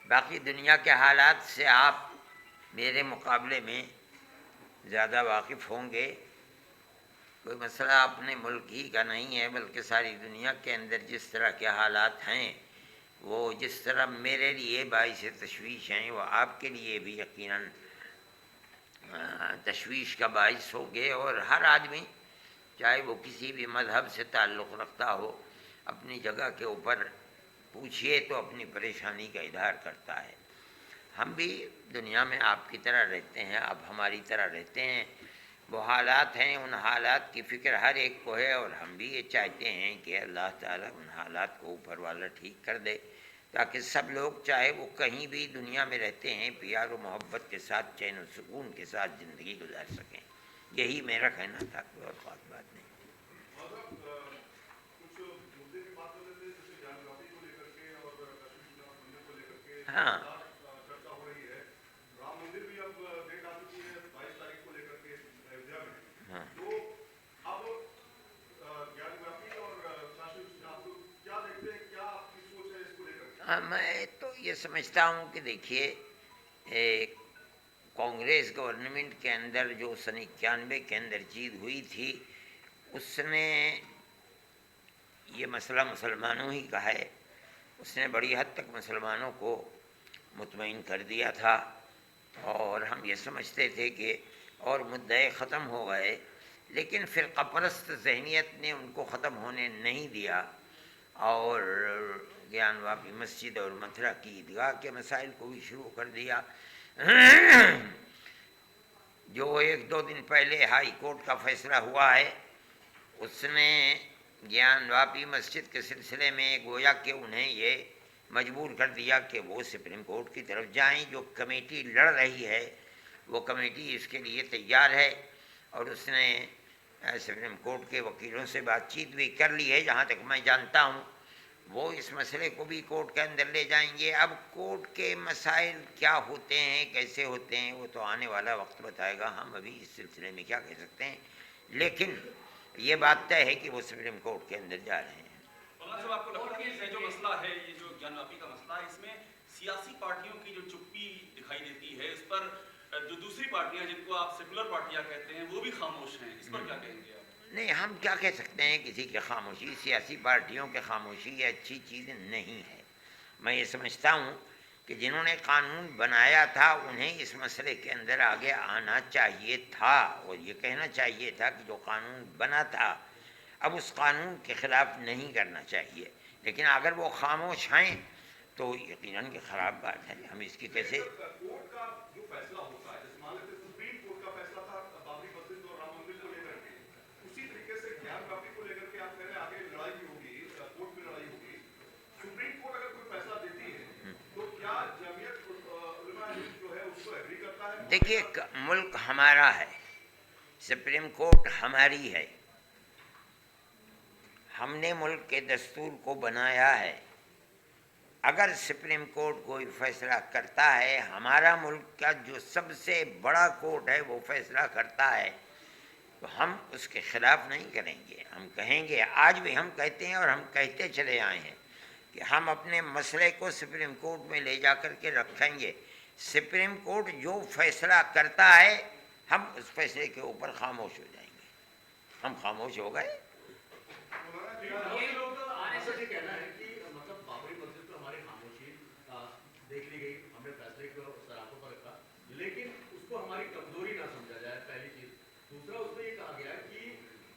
باقی دنیا کے حالات سے آپ میرے مقابلے میں زیادہ واقف ہوں گے. کوئی مسئلہ اپنے ملک ہی کا نہیں ہے بلکہ ساری دنیا کے اندر جس طرح کے حالات ہیں وہ جس طرح میرے لیے باعث تشویش ہیں وہ آپ کے لیے بھی یقیناً تشویش کا باعث ہوں گے. اور ہر آدمی چاہے وہ کسی بھی مذہب سے تعلق رکھتا ہو اپنی جگہ کے اوپر پوچھیے تو اپنی پریشانی کا اظہار کرتا ہے. ہم بھی دنیا میں آپ کی طرح رہتے ہیں، آپ ہماری طرح رہتے ہیں. وہ حالات ہیں، ان حالات کی فکر ہر ایک کو ہے اور ہم بھی یہ چاہتے ہیں کہ اللہ تعالیٰ ان حالات کو اوپر والا ٹھیک کر دے تاکہ سب لوگ چاہے وہ کہیں بھی دنیا میں رہتے ہیں پیار و محبت کے ساتھ چین و سکون کے ساتھ زندگی گزار سکیں. یہی میرا کہنا تھا، کوئی اور خاص بات نہیں. ہاں ہاں میں تو یہ سمجھتا ہوں کہ دیکھیے کانگریس گورنمنٹ کے اندر جو سن 91 کے اندر چیز ہوئی تھی اس نے یہ مسئلہ مسلمانوں ہی کا ہے. اس نے بڑی حد تک مسلمانوں کو مطمئن کر دیا تھا اور ہم یہ سمجھتے تھے کہ اور مدعے ختم ہو گئے، لیکن فرقہ پرست ذہنیت نے ان کو ختم ہونے نہیں دیا اور گیان واپی مسجد اور متھرا کی عیدگاہ کے مسائل کو بھی شروع کر دیا. جو 1-2 دن پہلے ہائی کورٹ کا فیصلہ ہوا ہے اس نے گیان واپی مسجد کے سلسلے میں گویا کہ انہیں یہ مجبور کر دیا کہ وہ سپریم کورٹ کی طرف جائیں. جو کمیٹی لڑ رہی ہے وہ کمیٹی اس کے لیے تیار ہے اور اس نے سپریم کورٹ کے وکیلوں سے بات چیت بھی کر لی ہے. جہاں تک میں جانتا ہوں وہ اس مسئلے کو بھی کورٹ کے اندر لے جائیں گے. اب کورٹ کے مسائل کیا ہوتے ہیں کیسے ہوتے ہیں وہ تو آنے والا وقت بتائے گا. ہم ابھی اس سلسلے میں کیا کہہ سکتے ہیں، لیکن یہ بات طے ہے کہ وہ سپریم کورٹ کے اندر جا رہے ہیں. صاحب آپ کو لگتا ہے کہ یہ جو مسئلہ ہے، یہ جو گیان واپی کا مسئلہ ہے، اس میں سیاسی پارٹیوں کی جو چپی دکھائی دیتی ہے، اس پر جو دوسری پارٹیاں جن کو آپ سیکولر پارٹیاں کہتے ہیں وہ بھی خاموش ہیں، اس پر کیا کہیں گے آپ؟ نہیں، ہم کیا کہہ سکتے ہیں کسی کی خاموشی. سیاسی پارٹیوں کی خاموشی یہ اچھی چیز نہیں ہے. میں یہ سمجھتا ہوں کہ جنہوں نے قانون بنایا تھا انہیں اس مسئلے کے اندر آگے آنا چاہیے تھا اور یہ کہنا چاہیے تھا کہ جو قانون بنا تھا اب اس قانون کے خلاف نہیں کرنا چاہیے. لیکن اگر وہ خاموش ہیں تو یقیناً کہ خراب بات ہے. ہم اس کی کیسے کورٹ کا جو فیصلہ ہوتا ہے، جس معاملے میں سپریم کورٹ کا فیصلہ تھا بابری مسجد اور رام مندر کو لے کر کے، اسی طریقے سے گیان واپی کو لے کر کے آپ کہہ رہے ہیں آگے لڑائی بھی ہوگی، کورٹ میں لڑائی ہوگی. سپریم کورٹ اگر کوئی فیصلہ دیتی ہے تو کیا جمعیت علماء ہند جو ہے اس کو ایگری کرتا ہے؟ دیکھیے ملک ہمارا ہے، سپریم کورٹ ہماری ہے، ہم نے ملک کے دستور کو بنایا ہے. اگر سپریم کورٹ کوئی فیصلہ کرتا ہے، ہمارا ملک کا جو سب سے بڑا کورٹ ہے وہ فیصلہ کرتا ہے تو ہم اس کے خلاف نہیں کریں گے. ہم کہیں گے، آج بھی ہم کہتے ہیں اور ہم کہتے چلے آئے ہیں کہ ہم اپنے مسئلے کو سپریم کورٹ میں لے جا کر کے رکھیں گے. سپریم کورٹ جو فیصلہ کرتا ہے ہم اس فیصلے کے اوپر خاموش ہو جائیں گے. ہم خاموش ہو گئے. یہ لوگ آنے سے کہنا ہے کہ مطلب بابری مسجد پر ہماری خاموشی دیکھ لی گئی، ہم نے فیصلے کو سراہوں پر رکھا، لیکن اس کو ہماری کمزوری نہ سمجھا جائے، پہلی چیز. دوسرا اس میں یہ کہا گیا کہ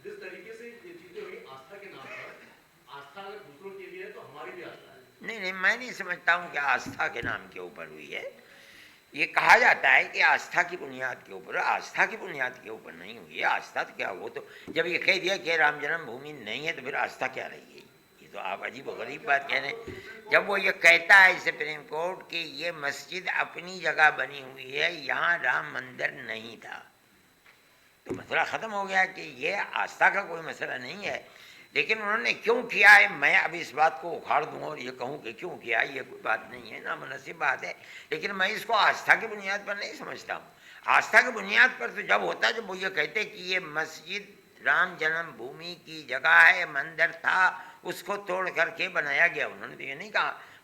جس طریقے سے یہ چیزیں ہوئی آستھا کے نام پر، آستھا اگر دوسروں کے لیے ہے تو ہماری بھی آستھا ہے. نہیں، میں نہیں سمجھتا ہوں کہ آستھا کے نام کے اوپر ہوئی ہے. یہ کہا جاتا ہے کہ آستھا کی بنیاد کے اوپر، آستھا کی بنیاد کے اوپر نہیں ہوئی ہے. آستھا تو کیا، وہ تو جب یہ کہہ دیا کہ رام جنم بھومی نہیں ہے تو پھر آستھا کیا رہی ہے؟ یہ تو آپ عجیب و غریب بات کہہ رہے ہیں. جب وہ یہ کہتا ہے سپریم کورٹ کہ یہ مسجد اپنی جگہ بنی ہوئی ہے، یہاں رام مندر نہیں تھا، تو مسئلہ ختم ہو گیا کہ یہ آستھا کا کوئی مسئلہ نہیں ہے. لیکن انہوں نے کیوں کیا ہے، میں اب اس بات کو اکھاڑ دوں اور یہ کہوں کہ کیوں کیا، یہ کوئی بات نہیں ہے، نامناسب بات ہے. لیکن میں اس کو آستھا کی بنیاد پر نہیں سمجھتا ہوں. آستھا کی بنیاد پر تو جب ہوتا جب وہ یہ کہتے کہ یہ مسجد رام جنم بھومی کی جگہ ہے، مندر تھا، اس کو توڑ کر کے بنایا گیا. انہوں نے تو یہ نہیں کہا